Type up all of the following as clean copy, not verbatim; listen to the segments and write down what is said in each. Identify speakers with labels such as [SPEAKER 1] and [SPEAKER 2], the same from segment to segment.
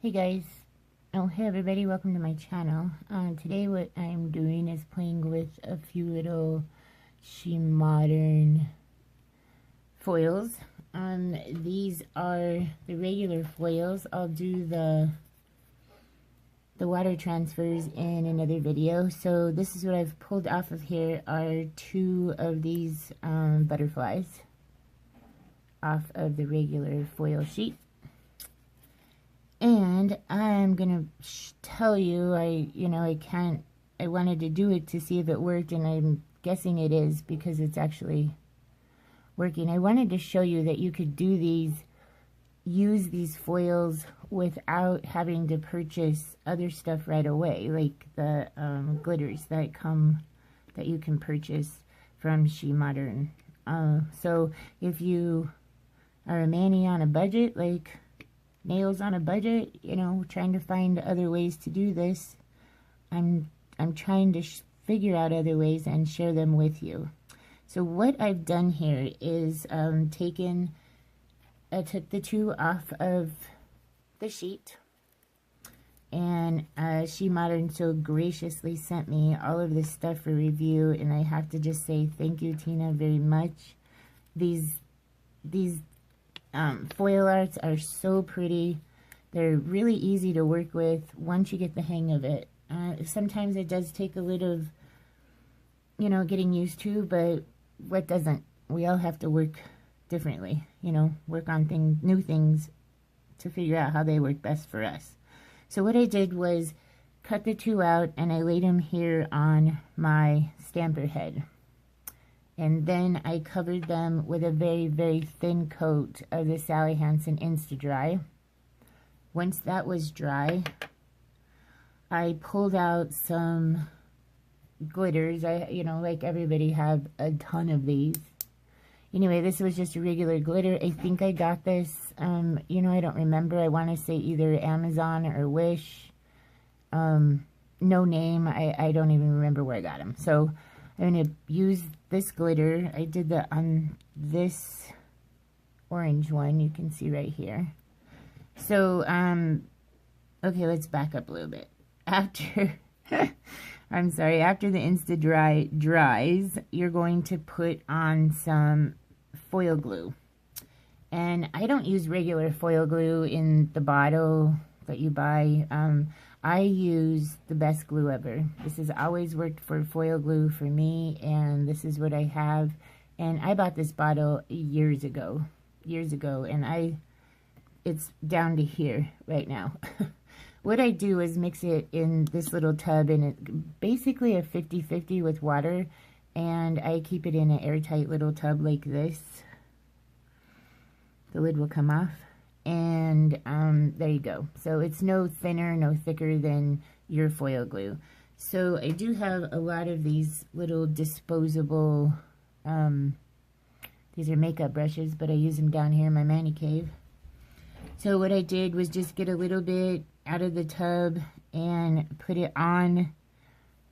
[SPEAKER 1] Hey guys, hey everybody, welcome to my channel. Today what I'm doing is playing with a few little Shemodern foils. These are the regular foils. I'll do the water transfers in another video. So this is what I've pulled off of here are two of these butterflies off of the regular foil sheet. And I'm gonna tell you, I wanted to do it to see if it worked, and I'm guessing it is because it's actually working. I wanted to show you that you could use these foils without having to purchase other stuff right away, like the glitters that you can purchase from Shemodern. So if you are a manny on a budget, like nails on a budget, trying to find other ways to do this, I'm trying to figure out other ways and share them with you. So what I've done here is I took the two off of the sheet, and Shemodern so graciously sent me all of this stuff for review, and I have to just say thank you, Tina, very much. These foil arts are so pretty. They're really easy to work with once you get the hang of it. Sometimes it does take a little, getting used to, but what doesn't? We all have to work differently, work on new things to figure out how they work best for us. So what I did was cut the two out, and I laid them here on my stamper head. And then I covered them with a very, very thin coat of the Sally Hansen Insta-Dry. Once that was dry, I pulled out some glitters. Like everybody, have a ton of these. Anyway, this was just a regular glitter. I think I got this, I don't remember. I want to say either Amazon or Wish. No name. I don't even remember where I got them. So I'm going to use this glitter. I did that on this orange one. You can see right here. So, okay, let's back up a little bit. After, after the Insta-Dry dries, you're going to put on some foil glue. And I don't use regular foil glue in the bottle that you buy. I use the best glue ever. This has always worked for foil glue for me, and this is what I have. And I bought this bottle years ago, and it's down to here right now. What I do is mix it in this little tub, and it's basically a 50-50 with water, and I keep it in an airtight little tub like this. The lid will come off. And there you go. So it's no thinner, no thicker than your foil glue. So I do have a lot of these little disposable, these are makeup brushes, but I use them down here in my mani cave. So what I did was just get a little bit out of the tub and put it on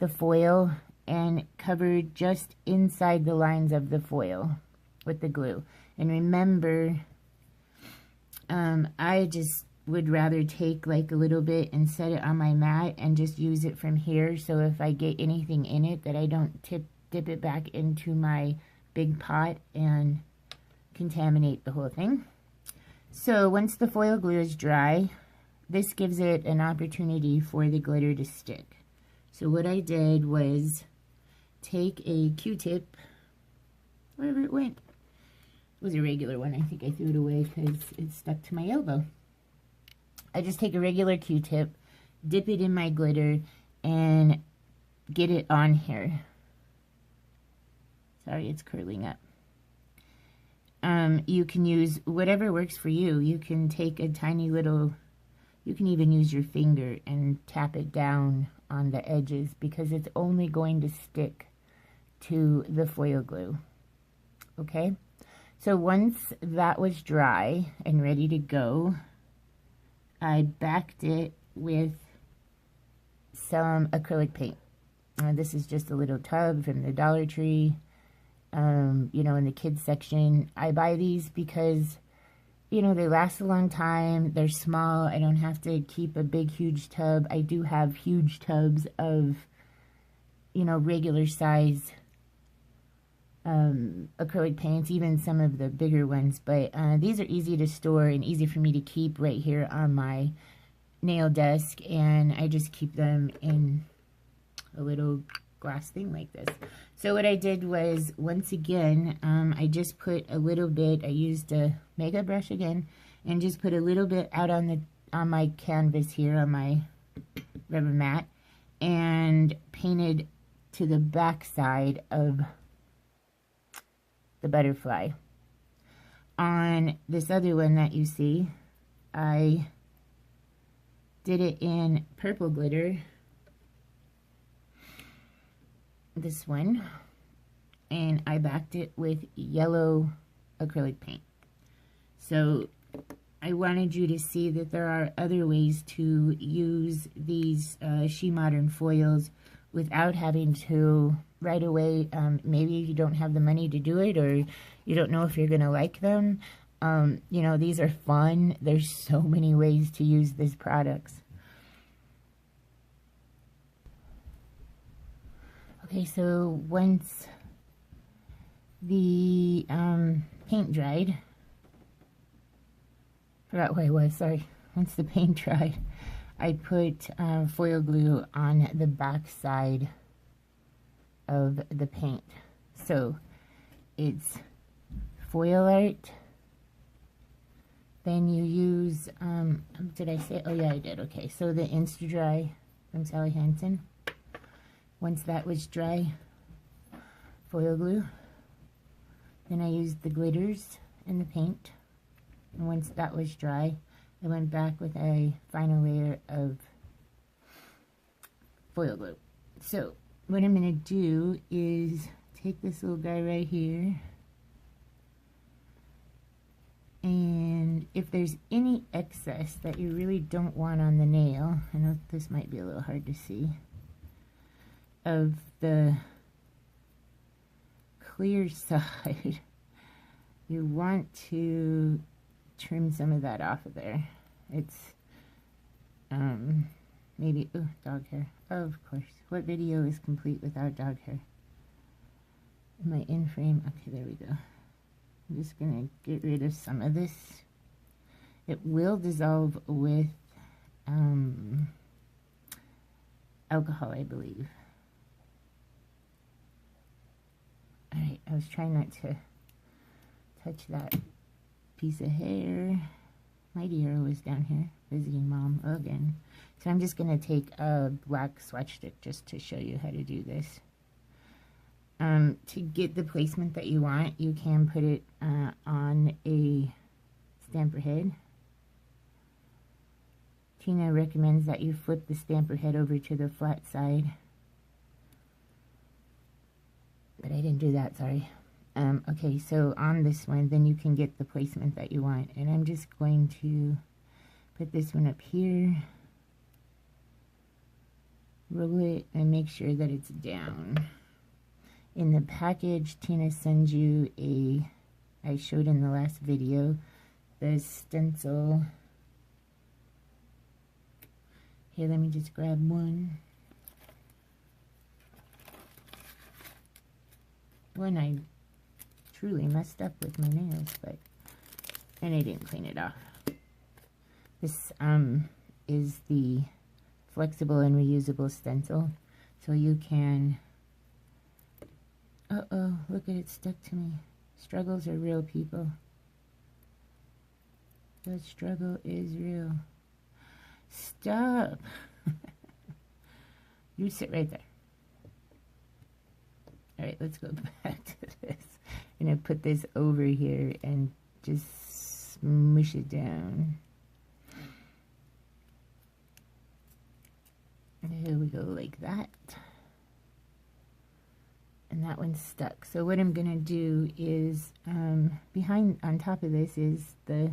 [SPEAKER 1] the foil and cover just inside the lines of the foil with the glue. And remember, I just would rather take like a little bit and set it on my mat and just use it from here. So if I get anything in it, that I don't dip it back into my big pot and contaminate the whole thing. So once the foil glue is dry, this gives it an opportunity for the glitter to stick. So what I did was take a Q-tip, wherever it went. It was a regular one. I think I threw it away because it stuck to my elbow. I just take a regular Q-tip, dip it in my glitter, and get it on here. Sorry, it's curling up. You can use whatever works for you. You can take a tiny little, you can even use your finger and tap it down on the edges because it's only going to stick to the foil glue. Okay? So once that was dry and ready to go, I backed it with some acrylic paint. This is just a little tub from the Dollar Tree, in the kids section. I buy these because you know, they last a long time. They're small. I don't have to keep a big, huge tub. I do have huge tubs of, you know, regular size acrylic paints, even some of the bigger ones. But these are easy to store and easy for me to keep right here on my nail desk. And I just keep them in a little glass thing like this. So what I did was, once again, I just put a little bit, I used a Mega brush again, and just put a little bit out on my canvas here, on my rubber mat, and painted to the back side of the butterfly. On this other one that you see, I did it in purple glitter, this one, and I backed it with yellow acrylic paint. So I wanted you to see that there are other ways to use these Shemodern foils without having to right away, maybe you don't have the money to do it, or you don't know if you're going to like them. You know, these are fun. There's so many ways to use these products. Okay, so once the paint dried, forgot where I was, sorry. Once the paint dried, I put foil glue on the back side of the paint. So it's foil art. Then you use, did I say? Oh yeah, I did. Okay, so the Insta-Dry from Sally Hansen. Once that was dry, foil glue. Then I used the glitters and the paint. And once that was dry, I went back with a final layer of foil glue. So what I'm going to do is take this little guy right here. And if there's any excess that you really don't want on the nail, I know this might be a little hard to see, of the clear side, you want to trim some of that off of there. It's maybe, oh, dog hair, of course. What video is complete without dog hair? Am I in frame? Okay, there we go. I'm just gonna get rid of some of this. It will dissolve with alcohol, I believe. Alright, I was trying not to touch that piece of hair. My dear was down here visiting mom again. So I'm just going to take a black swatch stick just to show you how to do this. To get the placement that you want, you can put it on a stamper head. Tina recommends that you flip the stamper head over to the flat side. But I didn't do that, sorry. Okay, so on this one, then you can get the placement that you want. And I'm just going to put this one up here. Roll it and make sure that it's down. In the package, Tina sends you I showed in the last video, the stencil. Here, let me just grab one. One I truly messed up with my nails, and I didn't clean it off. This is the flexible and reusable stencil, so you can, uh-oh, look at it stuck to me. Struggles are real, people. The struggle is real. Stop. You sit right there. Alright, let's go back to this. I'm going to put this over here and just smush it down. There we go, like that. And that one's stuck. So what I'm going to do is, on top of this is the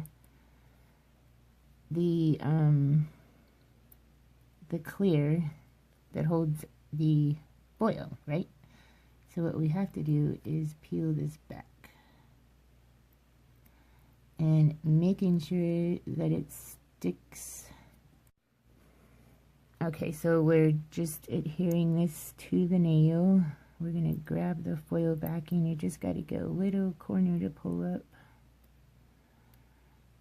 [SPEAKER 1] clear that holds the foil, right? So what we have to do is peel this back. and making sure that it sticks. Okay, so we're just adhering this to the nail. We're going to grab the foil backing. You just got to get a little corner to pull up.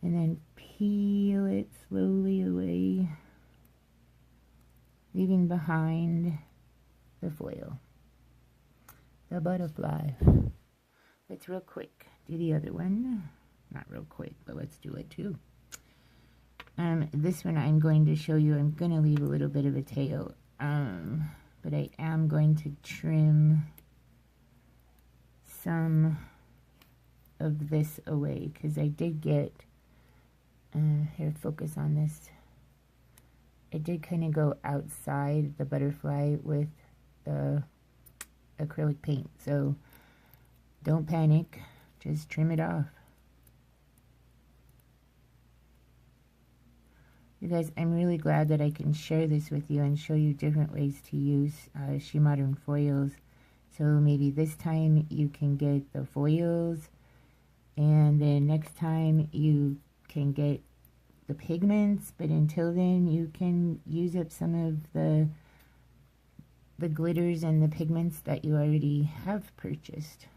[SPEAKER 1] And then peel it slowly away, leaving behind the foil, the butterfly. Let's real quick do the other one. Not real quick, but let's do it too. This one I'm going to show you. I'm going to leave a little bit of a tail, but I am going to trim some of this away because I did get, here, focus on this. I did kind of go outside the butterfly with the acrylic paint, so don't panic, just trim it off. You guys, I'm really glad that I can share this with you and show you different ways to use Shemodern foils. So maybe this time you can get the foils, and then next time you can get the pigments, but until then you can use up some of the glitters and the pigments that you already have purchased.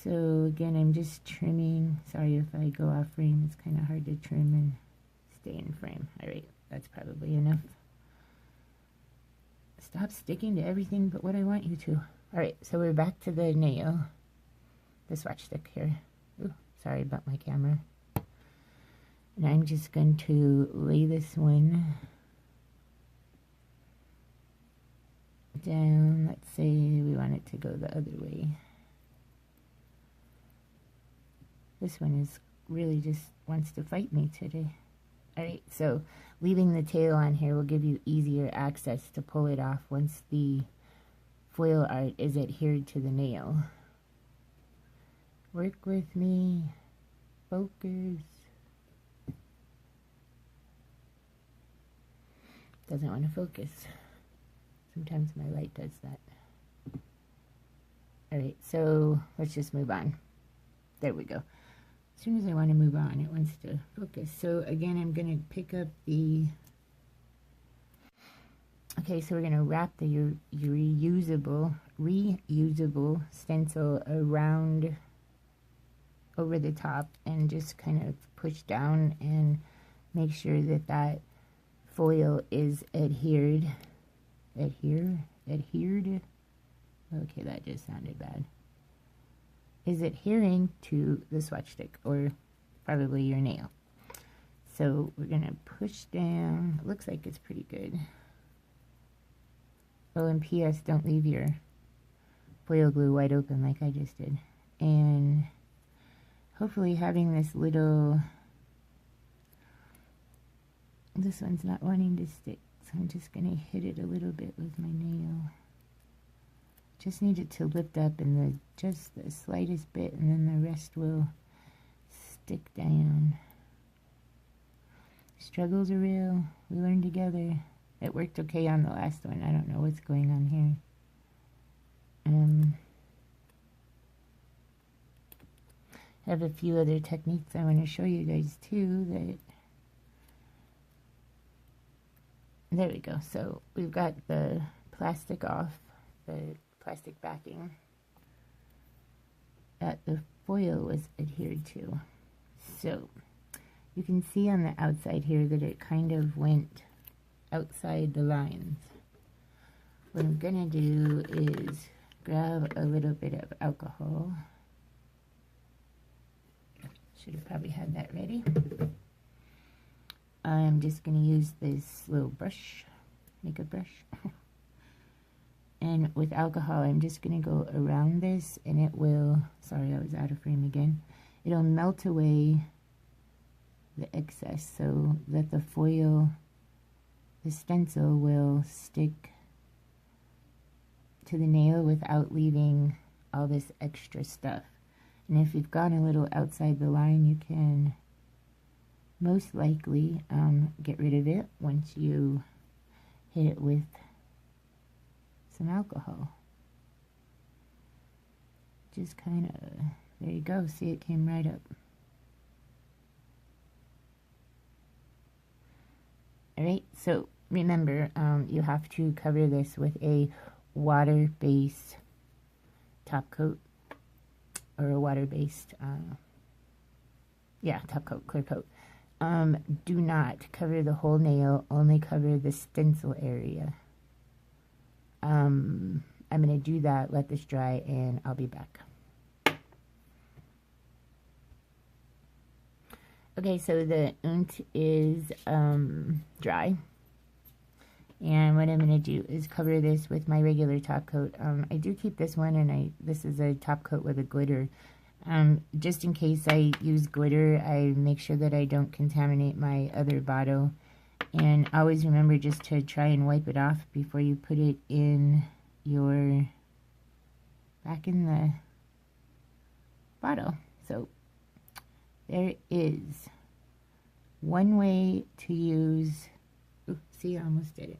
[SPEAKER 1] So again, I'm just trimming. Sorry if I go off frame, it's kind of hard to trim and stay in frame. Alright, that's probably enough. Stop sticking to everything but what I want you to. Alright, so we're back to the nail. The swatch stick here. Ooh, sorry about my camera. And I'm just going to lay this one down. Let's say we want it to go the other way. This one is really just wants to fight me today. Alright, so leaving the tail on here will give you easier access to pull it off once the foil art is adhered to the nail. Work with me. Focus. Doesn't want to focus. Sometimes my light does that. Alright, so let's just move on. There we go. As soon as I want to move on, it wants to focus. So again, I'm going to pick up the... Okay, so we're going to wrap the reusable stencil around over the top and just kind of push down and make sure that that foil is adhered. Adhered? Okay, that just sounded bad. Is adhering to the swatch stick, or probably your nail. So we're going to push down. It looks like it's pretty good. Oh, and P.S. don't leave your foil glue wide open like I just did. And hopefully having this little... This one's not wanting to stick, so I'm just going to hit it a little bit with my nail. Just need it to lift up in just the slightest bit, and then the rest will stick down. Struggles are real. We learn together. It worked okay on the last one. I don't know what's going on here. I have a few other techniques I want to show you guys too. There we go. So we've got the plastic off, the plastic backing that the foil was adhered to. So you can see on the outside here that it kind of went outside the lines. What I'm gonna do is grab a little bit of alcohol. Should have probably had that ready. I'm just gonna use this little brush, makeup brush. And with alcohol, I'm just going to go around this, and it will, sorry, I was out of frame again. It'll melt away the excess so that the foil, the stencil will stick to the nail without leaving all this extra stuff. And if you've gone a little outside the line, you can most likely get rid of it once you hit it with some alcohol. Just kind of, there you go, see, it came right up. Alright, so remember, you have to cover this with a water-based top coat, or a water-based, top coat, clear coat. Do not cover the whole nail, only cover the stencil area. I'm going to do that, let this dry, and I'll be back. Okay, so the ink is dry. And what I'm going to do is cover this with my regular top coat. I do keep this one, and this is a top coat with a glitter. Just in case I use glitter, I make sure that I don't contaminate my other bottle. And always remember just to try and wipe it off before you put it in back in the bottle. So there is one way to use, see, I almost did it.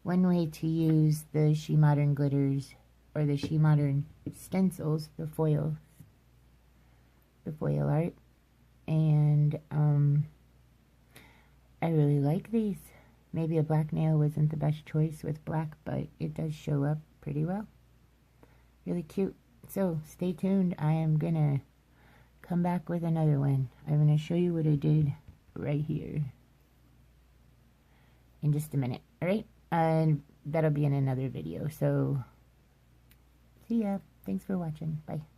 [SPEAKER 1] One way to use the Shemodern glitters, or the Shemodern stencils, the foil art, and I really like these. Maybe a black nail wasn't the best choice with black, but it does show up pretty well. Really cute. So stay tuned. I am gonna come back with another one. I'm gonna show you what I did right here in just a minute. Alright, and that'll be in another video. So see ya. Thanks for watching. Bye.